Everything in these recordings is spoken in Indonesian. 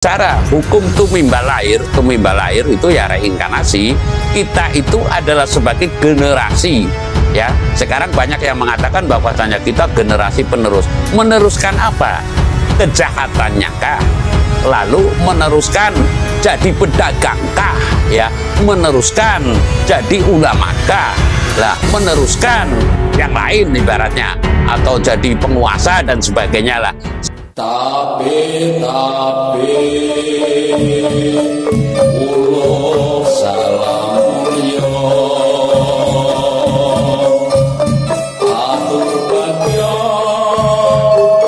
Cara hukum tumimbal lahir itu ya reinkarnasi. Kita itu adalah sebagai generasi, ya. Sekarang banyak yang mengatakan bahwasanya kita generasi penerus. Meneruskan apa? Kejahatannya kah? Lalu meneruskan jadi pedagang kah? Ya, meneruskan jadi ulama kah? Lah, meneruskan yang lain ibaratnya, atau jadi penguasa dan sebagainya lah. Tapi ulo salam yo atur bagyo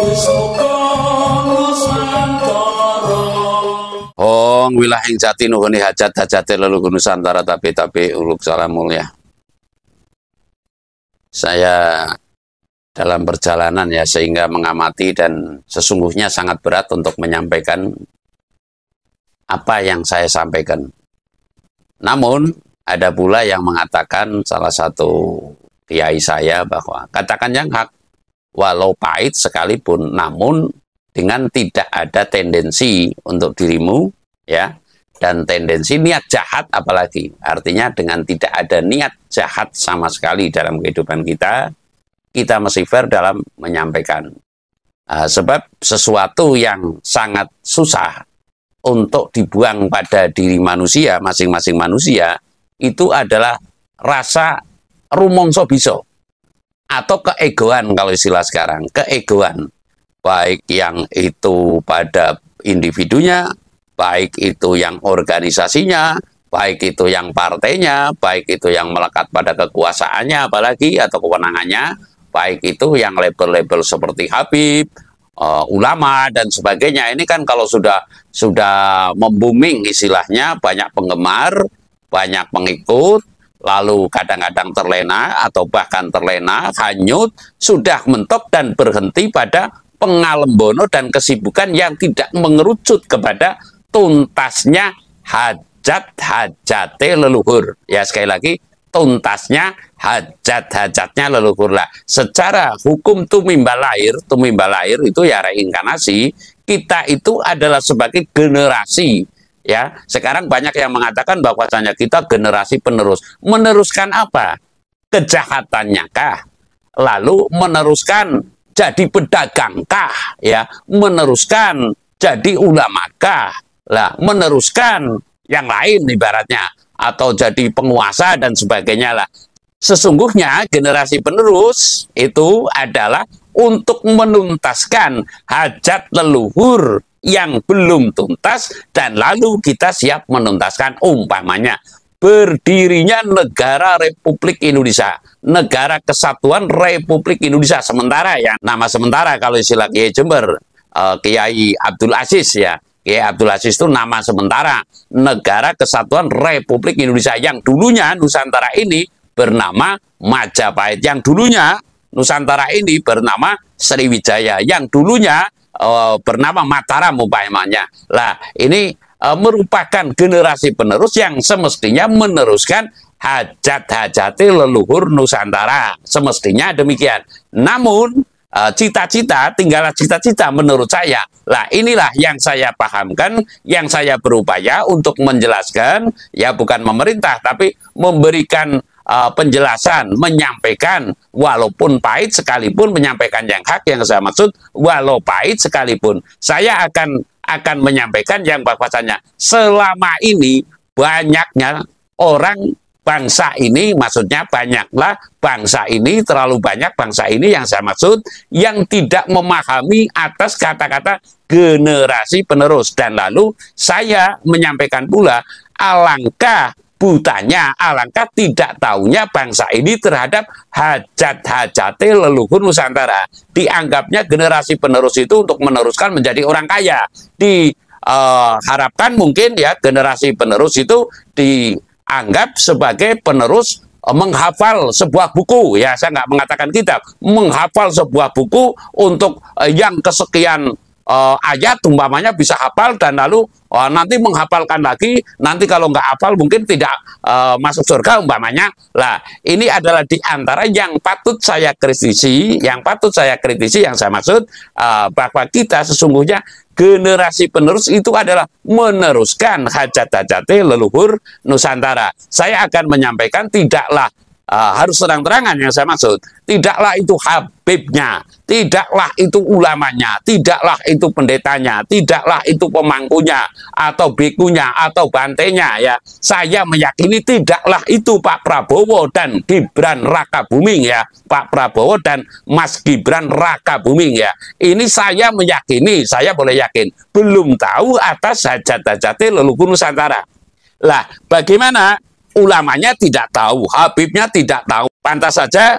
wis muga nusantara. Hong wilah ing jati nuhuni hajat-hajate leluhur Nusantara tapi uluk salam mulia. Saya dalam perjalanan ya, sehingga mengamati dan sesungguhnya sangat berat untuk menyampaikan apa yang saya sampaikan. Namun ada pula yang mengatakan, salah satu kiai saya, bahwa katakan yang hak walau pahit sekalipun, namun dengan tidak ada tendensi untuk dirimu, ya, dan tendensi niat jahat apalagi. Artinya dengan tidak ada niat jahat sama sekali dalam kehidupan kita mesti fair dalam menyampaikan. Sebab sesuatu yang sangat susah untuk dibuang pada diri manusia, masing-masing manusia, itu adalah rasa rumongso biso, atau keegoan kalau istilah sekarang, keegoan. Baik yang itu pada individunya, baik itu yang organisasinya, baik itu yang partainya, baik itu yang melekat pada kekuasaannya apalagi atau kewenangannya, baik itu yang label-label seperti Habib, ulama dan sebagainya. Ini kan kalau sudah membuming istilahnya, banyak penggemar, banyak pengikut, lalu kadang-kadang terlena atau bahkan terlena, hanyut, sudah mentok dan berhenti pada pengalembono dan kesibukan yang tidak mengerucut kepada tuntasnya hajat-hajate leluhur. Ya, sekali lagi, tuntasnya hajat-hajatnya leluhur lah. Secara hukum tumimbal lahir itu ya reinkarnasi. Kita itu adalah sebagai generasi, ya. Sekarang banyak yang mengatakan bahwasanya kita generasi penerus. Meneruskan apa? Kejahatannya kah? Lalu meneruskan jadi pedagang kah? Ya, meneruskan jadi ulama kah? Lah, meneruskan yang lain ibaratnya, atau jadi penguasa dan sebagainya lah. Sesungguhnya generasi penerus itu adalah untuk menuntaskan hajat leluhur yang belum tuntas, dan lalu kita siap menuntaskan. Umpamanya berdirinya negara Republik Indonesia, negara kesatuan Republik Indonesia sementara, ya, nama sementara kalau istilah Kiai Jember, Kiai Abdul Aziz, ya. Kiai Abdul Aziz itu nama sementara, Negara Kesatuan Republik Indonesia, yang dulunya Nusantara ini bernama Majapahit, yang dulunya Nusantara ini bernama Sriwijaya, yang dulunya bernama Mataram umpamanya. Lah, ini merupakan generasi penerus yang semestinya meneruskan hajat-hajati leluhur Nusantara. Semestinya demikian. Namun cita-cita, tinggallah cita-cita menurut saya. Lah, inilah yang saya pahamkan, yang saya berupaya untuk menjelaskan, ya, bukan memerintah, tapi memberikan penjelasan, menyampaikan, walaupun pahit sekalipun, menyampaikan yang hak, yang saya maksud, walau pahit sekalipun. Saya akan menyampaikan yang bahwasanya selama ini banyaknya orang bangsa ini, maksudnya banyaklah bangsa ini, terlalu banyak bangsa ini yang saya maksud, yang tidak memahami atas kata-kata generasi penerus. Dan lalu saya menyampaikan pula, alangkah butanya, alangkah tidak tahunya bangsa ini terhadap hajat-hajate leluhur Nusantara. Dianggapnya generasi penerus itu untuk meneruskan menjadi orang kaya. Diharapkan mungkin ya generasi penerus itu dianggap sebagai penerus menghafal sebuah buku, ya, saya nggak mengatakan kitab, menghafal sebuah buku untuk yang kesekian ayat umpamanya bisa hafal, dan lalu nanti menghafalkan lagi, nanti kalau nggak hafal mungkin tidak masuk surga umpamanya. Lah, ini adalah di antara yang patut saya kritisi, yang saya maksud bahwa kita sesungguhnya generasi penerus itu adalah meneruskan hajat-hajatnya leluhur Nusantara. Saya akan menyampaikan tidaklah harus terang-terangan yang saya maksud. Tidaklah itu habibnya, tidaklah itu ulamanya, tidaklah itu pendetanya, tidaklah itu pemangkunya, atau bikunya, atau bantenya ya. Saya meyakini tidaklah itu Pak Prabowo dan Gibran Rakabuming ya. Pak Prabowo dan Mas Gibran Rakabuming ya. Ini saya meyakini, saya boleh yakin, belum tahu atas hajat-hajatnya leluhur Nusantara. Lah, bagaimana? Ulamanya tidak tahu, Habibnya tidak tahu. Pantas saja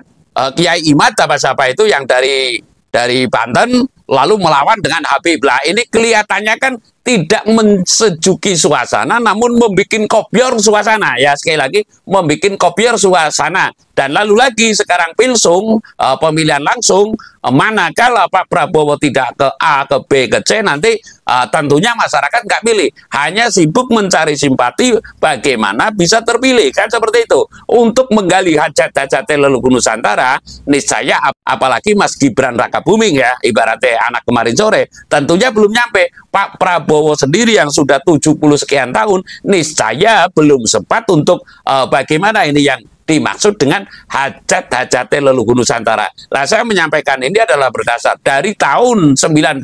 Kiai Imad apa siapa itu yang dari Banten lalu melawan dengan Habib. Lah ini kelihatannya kan tidak mensejuki suasana, namun membuat kopior suasana. Ya sekali lagi, membuat kopior suasana. Dan lalu lagi sekarang pilsung, pemilihan langsung, manakala Pak Prabowo tidak ke A, ke B, ke C, nanti tentunya masyarakat nggak pilih. Hanya sibuk mencari simpati bagaimana bisa terpilih. Kan seperti itu. Untuk menggali hajat-hajat leluhur Nusantara, niscaya apalagi Mas Gibran Rakabuming ya, ibaratnya anak kemarin sore, tentunya belum nyampe. Pak Prabowo sendiri yang sudah 70 sekian tahun, niscaya belum sempat untuk bagaimana ini yang dimaksud dengan hajat-hajat leluhur Nusantara. Nah, saya menyampaikan ini adalah berdasar dari tahun 94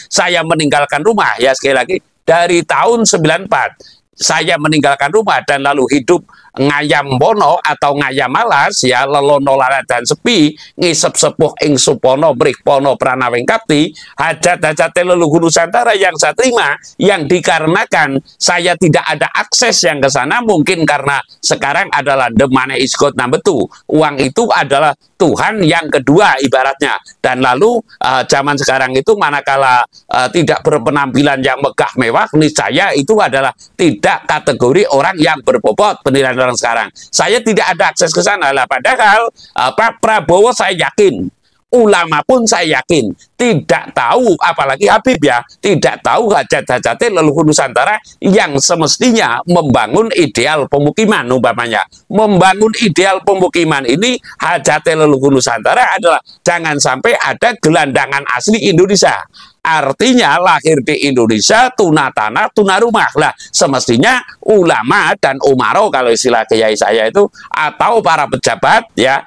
saya meninggalkan rumah ya, sekali lagi dari tahun 94 saya meninggalkan rumah dan lalu hidup ngayam bono atau ngayam malas ya, lelono larat dan sepi, ngisep sepuh ing supono mrih pono pranawing kapti. Hajat-hajat leluhur Nusantara yang saya terima, yang dikarenakan saya tidak ada akses yang ke sana, mungkin karena sekarang adalah the money is God number 2. Uang itu adalah Tuhan yang kedua ibaratnya. Dan lalu zaman sekarang itu manakala tidak berpenampilan yang megah mewah, niscaya itu adalah tidak kategori orang yang berbobot penilaian orang sekarang. Saya tidak ada akses ke sana lah. Padahal Pak Prabowo saya yakin, ulama pun saya yakin tidak tahu, apalagi Habib ya, tidak tahu hajat-hajatnya leluhur Nusantara yang semestinya membangun ideal pemukiman umpamanya. Membangun ideal pemukiman ini hajatnya leluhur Nusantara adalah jangan sampai ada gelandangan asli Indonesia. Artinya lahir di Indonesia, tuna tanah, tuna rumah. Lah, semestinya ulama dan umaro kalau istilah kiai saya itu, atau para pejabat ya,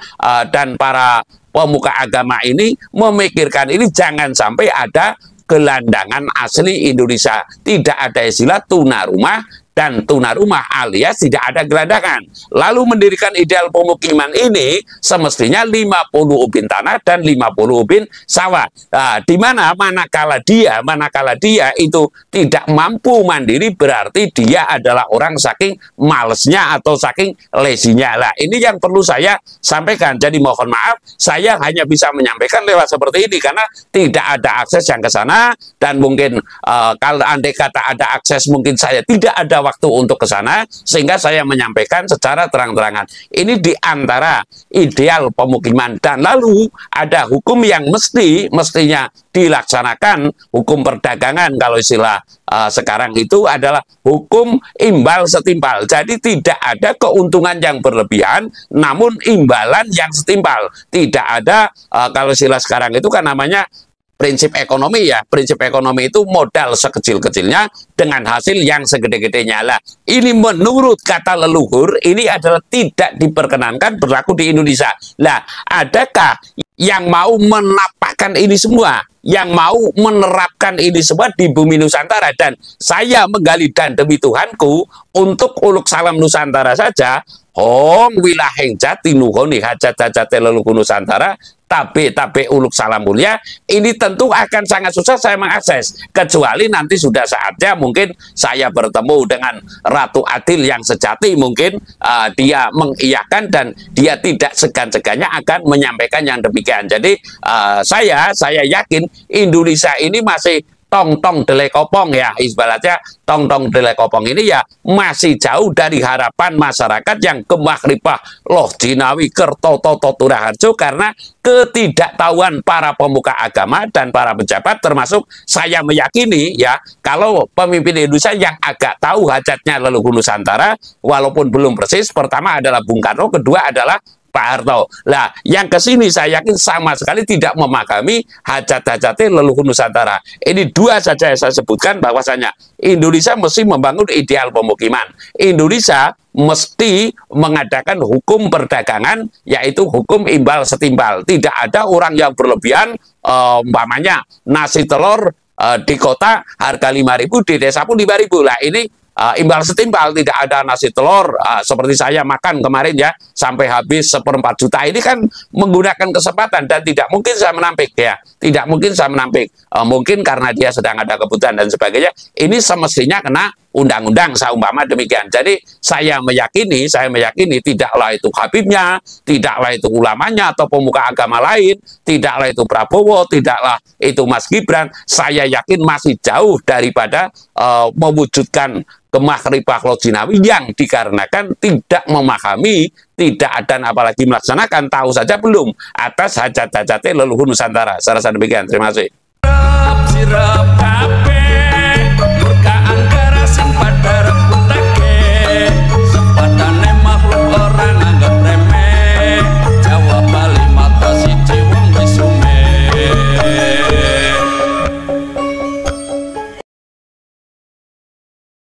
dan para pemuka agama ini memikirkan ini jangan sampai ada gelandangan asli Indonesia. Tidak ada istilah tuna rumah dan tuna rumah alias tidak ada gelandangan. Lalu mendirikan ideal pemukiman ini semestinya 50 ubin tanah dan 50 ubin sawah. Nah, di mana manakala dia itu tidak mampu mandiri, berarti dia adalah orang saking malesnya atau saking lazy-nya. Lah, ini yang perlu saya sampaikan. Jadi mohon maaf, saya hanya bisa menyampaikan lewat seperti ini karena tidak ada akses yang ke sana, dan mungkin kalau andai kata ada akses mungkin saya tidak ada waktu untuk ke sana, sehingga saya menyampaikan secara terang-terangan. Ini di antara ideal pemukiman, dan lalu ada hukum yang mestinya dilaksanakan, hukum perdagangan kalau istilah sekarang itu adalah hukum imbal setimpal. Jadi tidak ada keuntungan yang berlebihan, namun imbalan yang setimpal. Tidak ada kalau istilah sekarang itu kan namanya prinsip ekonomi ya. Prinsip ekonomi itu modal sekecil-kecilnya dengan hasil yang segede-gedenya. Lah, ini menurut kata leluhur ini adalah tidak diperkenankan berlaku di Indonesia. Lah, adakah yang mau menapakkan ini semua, yang mau menerapkan ini semua di bumi Nusantara? Dan saya menggali dan demi Tuhanku, untuk uluk salam Nusantara saja, hong wilaheng jati nuhoni hajat-hajat leluhur Nusantara, tabe uluk salam mulia, ini tentu akan sangat susah saya mengakses, kecuali nanti sudah saatnya mungkin saya bertemu dengan Ratu Adil yang sejati, mungkin dia mengiyakan dan dia tidak segan-segannya akan menyampaikan yang demikian. Jadi saya yakin Indonesia ini masih tong-tong delek kopong ya, ibaratnya tong-tong delek kopong ini ya masih jauh dari harapan masyarakat yang kemakripah loh jinawi kertoto turaharjo, karena ketidaktahuan para pemuka agama dan para pejabat, termasuk saya meyakini ya, kalau pemimpin Indonesia yang agak tahu hajatnya leluhur Nusantara, walaupun belum persis, pertama adalah Bung Karno, kedua adalah Pak Harto. Lah, yang kesini saya yakin sama sekali tidak memahami hajat-hajatnya leluhur Nusantara. Ini dua saja yang saya sebutkan bahwasanya Indonesia mesti membangun ideal pemukiman. Indonesia mesti mengadakan hukum perdagangan, yaitu hukum imbal setimbal. Tidak ada orang yang berlebihan, umpamanya nasi telur di kota harga 5.000, di desa pun 5.000. Lah ini imbal setimbal, tidak ada nasi telur seperti saya makan kemarin ya sampai habis 1/4 juta. Ini kan menggunakan kesempatan dan tidak mungkin saya menampik ya, tidak mungkin saya menampik, mungkin karena dia sedang ada kebutuhan dan sebagainya. Ini semestinya kena undang-undang seumpama demikian. Jadi saya meyakini tidaklah itu Habibnya, tidaklah itu ulamanya atau pemuka agama lain, tidaklah itu Prabowo, tidaklah itu Mas Gibran. Saya yakin masih jauh daripada mewujudkan kemah ripah lojinawi yang dikarenakan tidak memahami, tidak dan apalagi melaksanakan, tahu saja belum atas hajat-hajatnya leluhur Nusantara. Saya rasa demikian. Terima kasih.